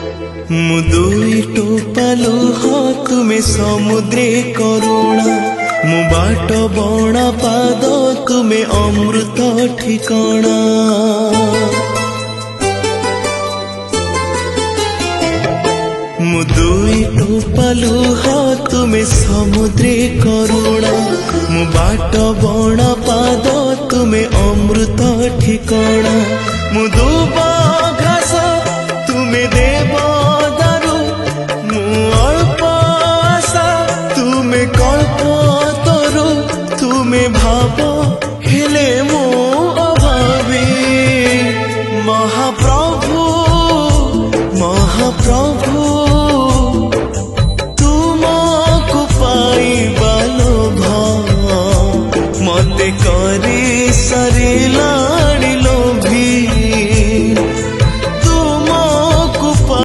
मु दुई टोपा लुह तुमे समुद्रे करुणा मु बाट बणा पाद तुमे अमृत ठिकणा मु दुई टोपा लुह तुमे समुद्रे करुणा मु बाट बणा पाद तुमे अमृत ठिकणा मु दुबा